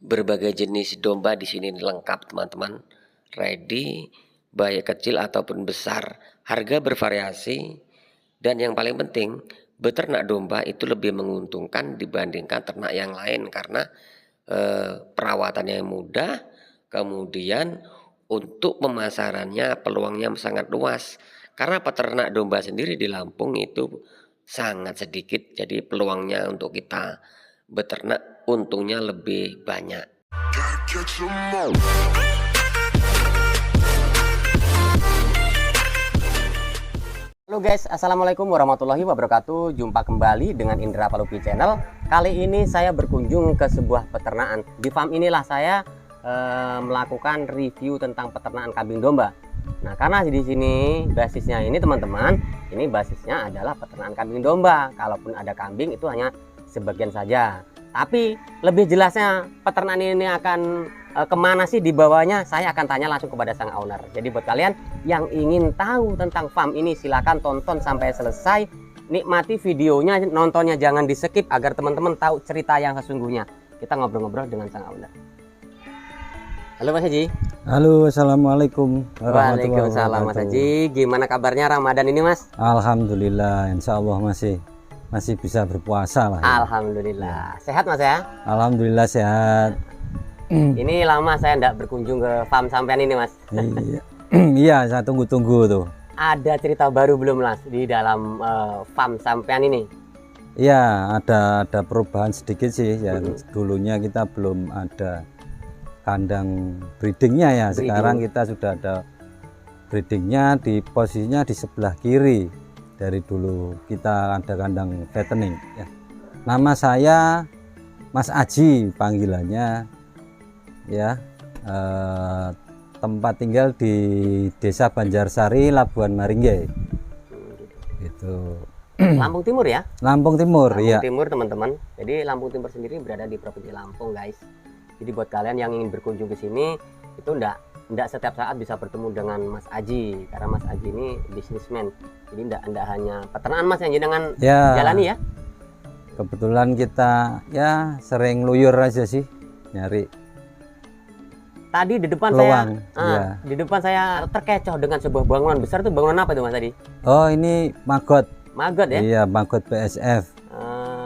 Berbagai jenis domba di sini lengkap teman-teman. Ready, baik kecil ataupun besar. Harga bervariasi dan yang paling penting, beternak domba itu lebih menguntungkan dibandingkan ternak yang lain karena perawatannya mudah, kemudian untuk pemasarannya peluangnya sangat luas. Karena peternak domba sendiri di Lampung itu sangat sedikit, jadi peluangnya untuk kita beternak untungnya lebih banyak. Halo guys, assalamualaikum warahmatullahi wabarakatuh. Jumpa kembali dengan Indra Palupi Channel. Kali ini saya berkunjung ke sebuah peternakan. Di farm inilah saya melakukan review tentang peternakan kambing domba. Nah, karena di sini basisnya ini teman-teman, ini basisnya adalah peternakan kambing domba. Kalaupun ada kambing itu hanya sebagian saja. Tapi lebih jelasnya peternakan ini akan kemana sih di bawahnya, saya akan tanya langsung kepada sang owner. Jadi buat kalian yang ingin tahu tentang farm ini, silahkan tonton sampai selesai. Nikmati videonya, nontonnya jangan di skip agar teman-teman tahu cerita yang sesungguhnya. Kita ngobrol-ngobrol dengan sang owner. Halo Mas Haji. Halo, assalamualaikum. Waalaikumsalam Mas Haji. Gimana kabarnya Ramadan ini Mas? Alhamdulillah, insya Allah masih bisa berpuasa lah. Alhamdulillah. Sehat Mas ya? Alhamdulillah sehat. Ini lama saya tidak berkunjung ke farm sampean ini Mas. Iya, saya tunggu-tunggu tuh. Ada cerita baru belum Mas di dalam farm sampean ini? Iya, ada perubahan sedikit sih. Yang dulunya kita belum ada kandang breedingnya ya. Sekarang kita sudah ada breedingnya, di posisinya di sebelah kiri. Dari dulu kita ada kandang fattening ya. Nama saya Mas Aji panggilannya ya. Tempat tinggal di Desa Banjarsari, Labuan Maringge. Itu Lampung Timur ya? Lampung Timur ya. Lampung Timur teman-teman. Jadi Lampung Timur sendiri berada di Provinsi Lampung guys. Jadi buat kalian yang ingin berkunjung ke sini itu enggak setiap saat bisa bertemu dengan Mas Aji, karena Mas Aji ini bisnismen. Jadi enggak hanya peternakan Mas yang jenengan jalani ya. Kebetulan kita ya sering luyur aja sih nyari. Tadi di depan peluang, di depan saya terkecoh dengan sebuah bangunan besar. Itu bangunan apa itu Mas tadi? Oh, ini Magot. Magot ya? Iya, Magot BSF.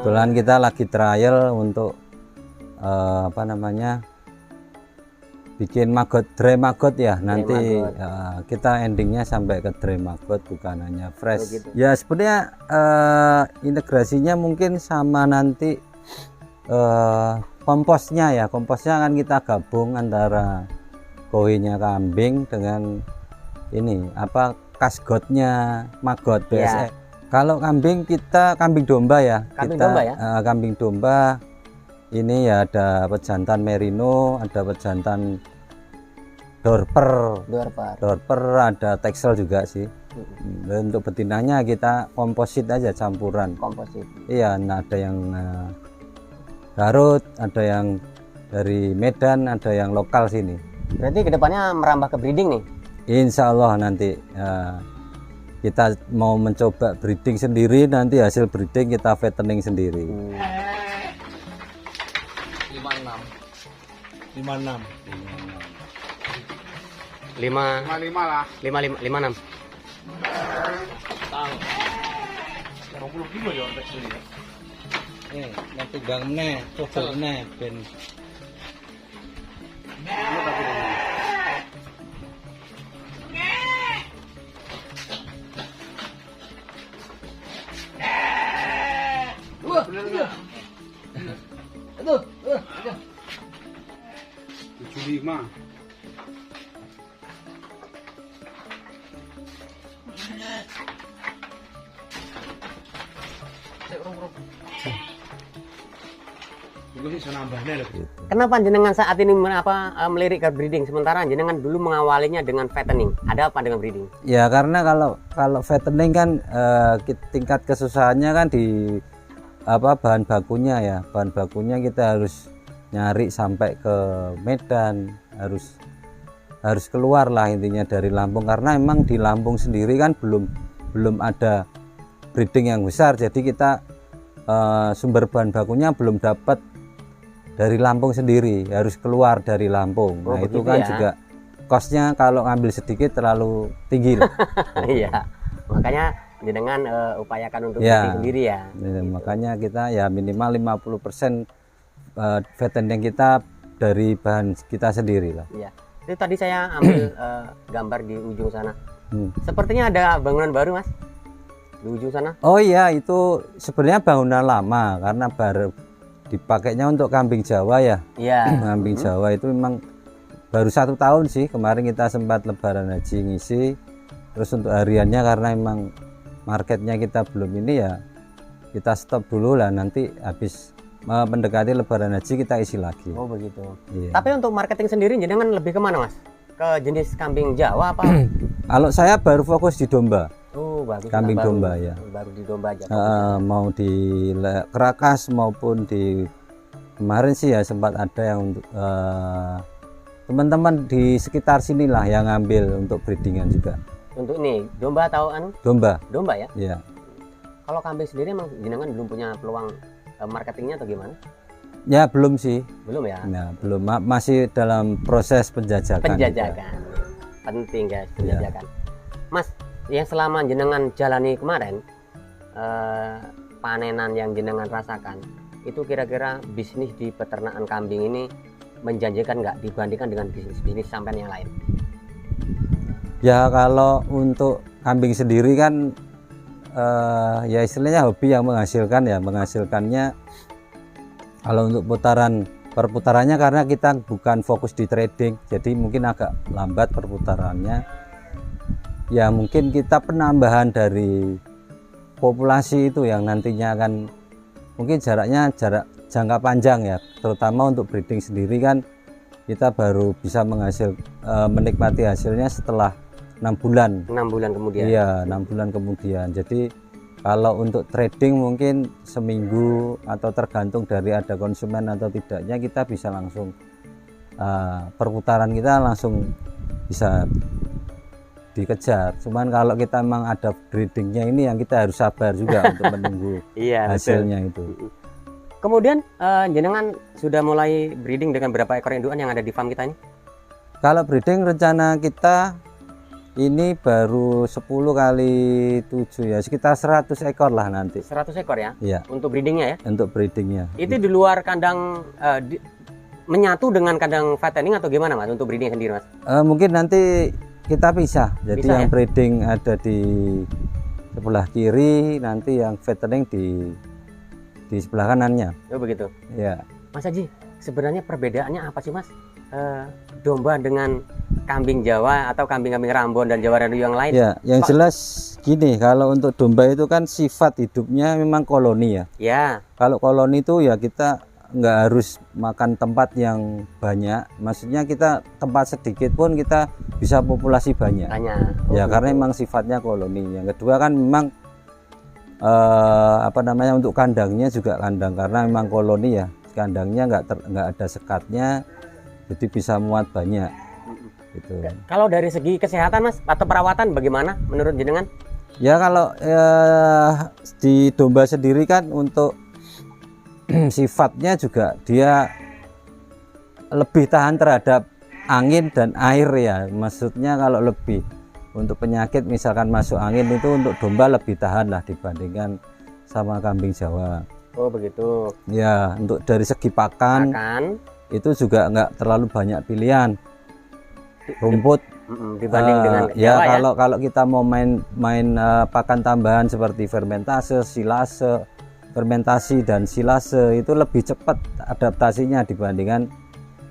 Kebetulan kita lagi trial untuk apa namanya, bikin magot, dry magot ya. Nanti kita endingnya sampai ke dry magot, bukan hanya fresh. Oh, gitu. Ya sebenarnya integrasinya mungkin sama nanti komposnya ya. Komposnya kan kita gabung antara kohinya kambing dengan ini apa, kasgotnya magot BSF. Ya. Kalau kambing kita kambing domba ya. Kambing domba ini ya ada pejantan merino, ada pejantan dorper, ada texel juga sih. Dan untuk betinanya kita komposit aja, campuran. Komposit. Iya, nah ada yang Garut, ada yang dari Medan, ada yang lokal sini. Berarti kedepannya merambah ke breeding nih? Insya Allah nanti kita mau mencoba breeding sendiri, nanti hasil breeding kita fattening sendiri. 56 lah. 56. Nanti gang meneh, coba meneh ben. Aduh. 75. Kenapa jenengan saat ini melirik ke breeding sementara jenengan dulu mengawalinya dengan fattening? Ada apa dengan breeding? Ya karena kalau fattening kan tingkat kesusahannya kan di bahan bakunya ya. Bahan bakunya kita harus nyari sampai ke Medan, harus keluar lah intinya dari Lampung, karena emang di Lampung sendiri kan belum ada breeding yang besar. Jadi kita sumber bahan bakunya belum dapat dari Lampung sendiri, harus keluar dari Lampung. Oh, Nah itu begitu kan ya. juga kosnya kalau ngambil sedikit terlalu tinggi loh. Iya, makanya jenengan upayakan untuk Ya. breeding sendiri ya. Ya, makanya kita ya minimal 50% fattening kita dari bahan kita sendiri lah. Iya. Itu tadi saya ambil gambar di ujung sana. Hmm. Sepertinya ada bangunan baru, Mas. Di ujung sana. Oh iya, itu sebenarnya bangunan lama karena baru dipakainya untuk kambing Jawa ya. Iya. Kambing Jawa itu memang baru 1 tahun sih. Kemarin kita sempat lebaran haji ngisi. Terus untuk hariannya karena memang marketnya kita belum ini ya, kita stop dulu lah, nanti habis mendekati lebaran haji kita isi lagi. Oh begitu. Iya. Tapi untuk marketing sendiri jenengan lebih kemana, Mas? Ke jenis kambing Jawa apa? Kalau saya baru fokus di domba. Oh bagus. Kambing baru, domba, ya. Baru di domba aja. Mau di Kerakas maupun di kemarin sih ya sempat ada yang untuk teman-teman di sekitar sinilah yang ngambil untuk breedingan juga. Untuk ini domba atau anu? Domba. Domba ya. Ya. Kalau kambing sendiri emang jenengan belum punya peluang marketingnya atau gimana? Ya belum sih. Belum ya. Nah, belum masih dalam proses penjajakan. Penjajakan. Penting guys, penjajakan. Mas, yang selama jenengan jalani kemarin panenan yang jenengan rasakan, itu kira-kira bisnis di peternakan kambing ini menjanjikan nggak dibandingkan dengan bisnis-bisnis sampean yang lain? Ya kalau untuk kambing sendiri kan ya istilahnya hobi yang menghasilkan ya, menghasilkannya kalau untuk perputarannya karena kita bukan fokus di trading, jadi mungkin agak lambat perputarannya. Ya mungkin kita penambahan dari populasi itu yang nantinya akan mungkin jarak jangka panjang ya, terutama untuk breeding sendiri kan kita baru bisa menikmati hasilnya setelah 6 bulan. 6 bulan kemudian. Iya, 6 bulan kemudian. Jadi kalau untuk trading mungkin seminggu atau tergantung dari ada konsumen atau tidaknya, kita bisa langsung perputaran kita langsung bisa dikejar. Cuman kalau kita memang ada breedingnya ini yang kita harus sabar juga untuk menunggu Iya, hasilnya betul. itu. Kemudian jenengan sudah mulai breeding dengan berapa ekor indukan yang ada di farm kita ini? Kalau breeding rencana kita ini baru 10 kali 7 ya, sekitar 100 ekor lah nanti. 100 ekor ya? Iya. Untuk breedingnya ya? Untuk breedingnya. Itu di luar kandang menyatu dengan kandang fattening atau gimana Mas untuk breeding sendiri Mas? Mungkin nanti kita pisah. Jadi Pisah, yang ya? breeding ada di sebelah kiri, nanti yang fattening di sebelah kanannya. Oh begitu. Ya. Mas Haji, sebenarnya perbedaannya apa sih Mas? Domba dengan kambing Jawa atau kambing-kambing Rambon dan Jawa Randu yang lain? Ya, yang jelas gini, kalau untuk domba itu kan sifat hidupnya memang koloni ya. Ya. Kalau koloni itu ya kita nggak harus makan tempat yang banyak, maksudnya kita tempat sedikit pun kita bisa populasi banyak. Tanya. Ya karena memang sifatnya koloni. Yang kedua kan memang untuk kandangnya juga kandang karena memang koloni ya, kandangnya nggak ada sekatnya, jadi bisa muat banyak. Gitu. Kalau dari segi kesehatan Mas atau perawatan bagaimana menurut jenengan? Ya kalau di domba sendiri kan untuk sifatnya juga dia lebih tahan terhadap angin dan air ya, maksudnya kalau lebih untuk penyakit misalkan masuk angin itu untuk domba lebih tahan lah dibandingkan sama kambing Jawa. Oh begitu. Ya untuk dari segi pakan itu juga nggak terlalu banyak pilihan rumput dibanding dengan ya. Jawa, Kalau kita mau main pakan tambahan seperti fermentase, silase, fermentasi dan silase itu lebih cepat adaptasinya dibandingkan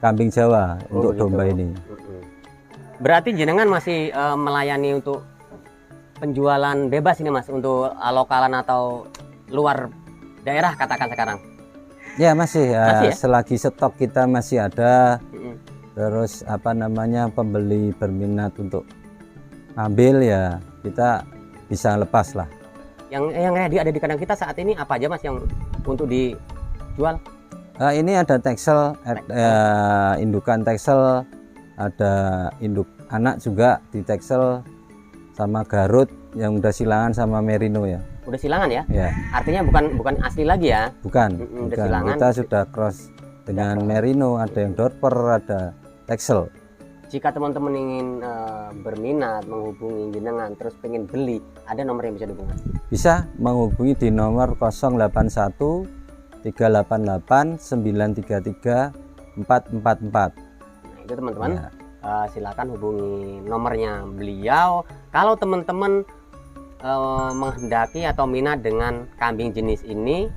kambing Jawa untuk begitu. domba ini. Berarti jenengan masih melayani untuk penjualan bebas ini Mas untuk lokalan atau luar daerah katakan sekarang? Ya masih Masih ya? Selagi stok kita masih ada, terus pembeli berminat untuk ambil ya kita bisa lepas lah. Yang ready ada di kandang kita saat ini apa aja Mas yang untuk dijual? Ini ada Texel, indukan Texel, ada induk anak juga di Texel, sama Garut yang udah silangan sama Merino ya. Udah silangan ya? Ya. Artinya bukan asli lagi ya? Bukan. Udah silangan. Kita sudah cross dengan merino, ada yang dorper, ada texel. Jika teman-teman ingin berminat menghubungi jenengan terus pengen beli, ada nomor yang bisa dihubungi? Bisa menghubungi di nomor 081 388 933 444. Nah, itu teman-teman Ya. Silakan hubungi nomornya beliau kalau teman-teman menghendaki atau minat dengan kambing jenis ini.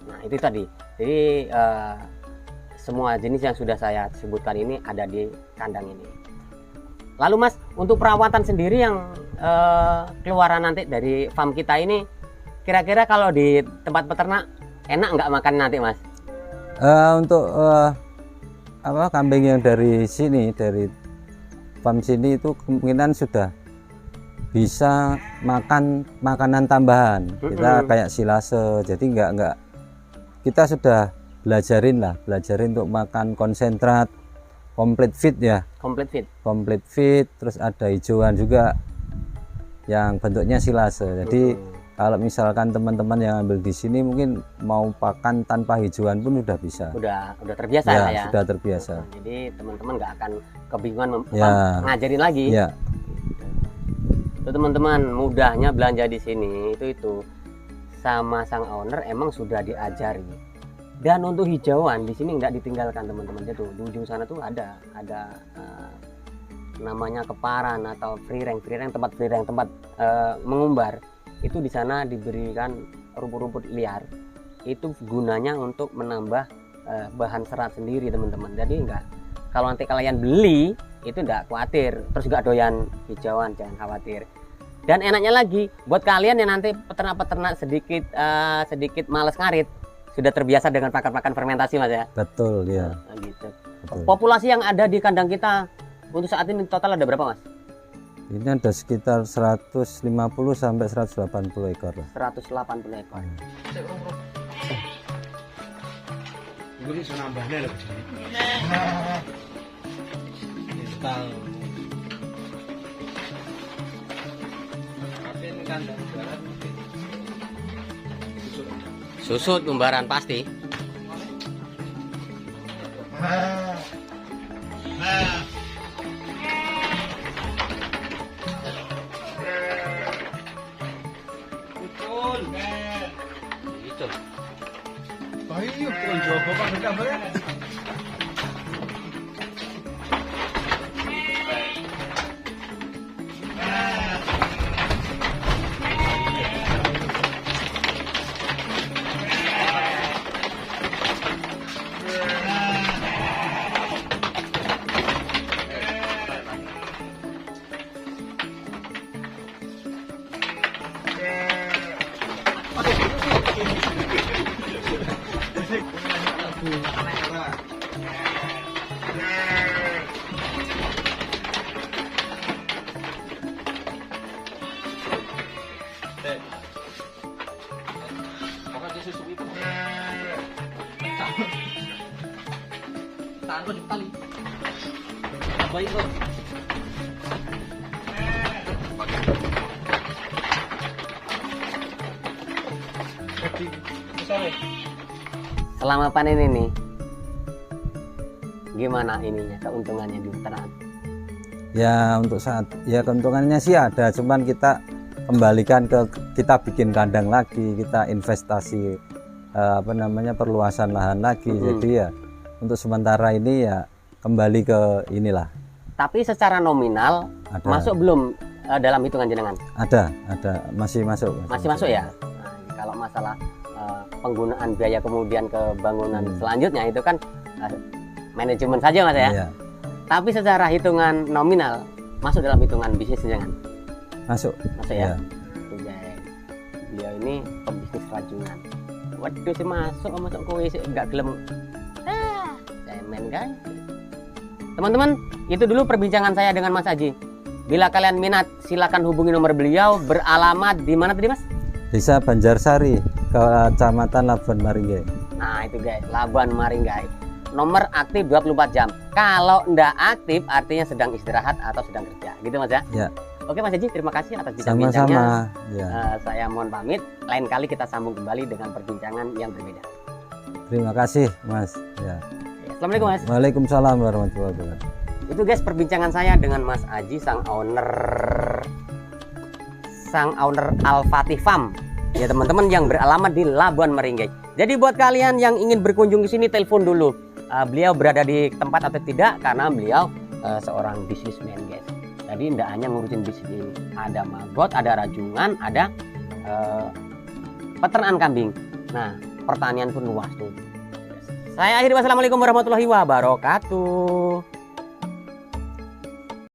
Nah, itu tadi. Jadi semua jenis yang sudah saya sebutkan ini ada di kandang ini. Lalu Mas, untuk perawatan sendiri yang keluaran nanti dari farm kita ini, kira-kira kalau di tempat peternak enak nggak makan nanti Mas? Untuk kambing yang dari sini, dari farm sini itu kemungkinan sudah bisa makan makanan tambahan. Kita kayak silase, jadi nggak kita sudah belajarin untuk makan konsentrat complete feed ya. Complete feed, terus ada hijauan juga yang bentuknya silase. Jadi kalau misalkan teman-teman yang ambil di sini mungkin mau pakan tanpa hijauan pun udah bisa. Udah terbiasa ya. Sudah terbiasa. Jadi teman-teman nggak akan kebingungan ngajarin lagi. Ya. Itu teman-teman, mudahnya belanja di sini itu sama sang owner emang sudah diajari. Dan untuk hijauan di sini nggak ditinggalkan teman-teman. Itu di ujung sana tuh ada namanya keparan atau free range tempat mengumbar. Itu di sana diberikan rumput-rumput liar. Itu gunanya untuk menambah bahan serat sendiri teman-teman. Jadi kalau nanti kalian beli itu enggak khawatir, terus juga doyan hijauan, jangan khawatir. Dan enaknya lagi buat kalian yang nanti peternak-peternak sedikit males ngarit, sudah terbiasa dengan pakan-pakan fermentasi Mas ya. Betul ya. Nah, gitu. Betul. Populasi yang ada di kandang kita untuk saat ini total ada berapa Mas? Ini ada sekitar 150 sampai 180 ekor lah. 180 ekor. Ini nambahnya loh di sini. Susut umbaran pasti. Ayo, coba kan gambarnya. Selama panen ini gimana ininya keuntungannya di peternakan? Ya untuk saat ya keuntungannya sih ada, cuman kita kembalikan kita bikin kandang lagi, kita investasi perluasan lahan lagi. Jadi ya untuk sementara ini ya kembali ke inilah. Tapi secara nominal Ada. masuk belum dalam hitungan jenengan? Ada masih masuk. Masih masuk ya. Nah, kalau masalah penggunaan biaya kemudian ke bangunan selanjutnya itu kan manajemen saja Mas ya. Iya. Tapi secara hitungan nominal masuk dalam hitungan bisnis jenengan? Masuk ya. ya. Tuh, guys. Beliau ini pebisnis rajungan. Waduh sih masuk kowe sih enggak gelem. Cemen kan. Teman-teman, itu dulu perbincangan saya dengan Mas Aji. Bila kalian minat silakan hubungi nomor beliau, beralamat di mana tadi Mas? Desa Banjarsari, Kecamatan Labuan Maringgai. Nah itu guys, Labuan Maringgai. Nomor aktif 24 jam. Kalau ndak aktif artinya sedang istirahat atau sedang kerja. Gitu Mas ya? Ya. Oke Mas Haji, terima kasih atas bincang-bincangnya. Sama-sama. Ya. Saya mohon pamit. Lain kali kita sambung kembali dengan perbincangan yang berbeda. Terima kasih Mas. Ya. Assalamualaikum Mas. Waalaikumsalam warahmatullahi wabarakatuh. Itu guys perbincangan saya dengan Mas Aji, sang owner Al-Fatih Farm. Ya teman-teman, yang beralamat di Labuan Meringgai. Jadi buat kalian yang ingin berkunjung ke sini, telepon dulu. Beliau berada di tempat atau tidak, karena beliau seorang bisnismen guys. Jadi tidak hanya ngurusin bisnis ini, ada magot, ada rajungan, ada peternakan kambing. Nah, pertanian pun luas tuh. Saya akhiri, wassalamualaikum warahmatullahi wabarakatuh.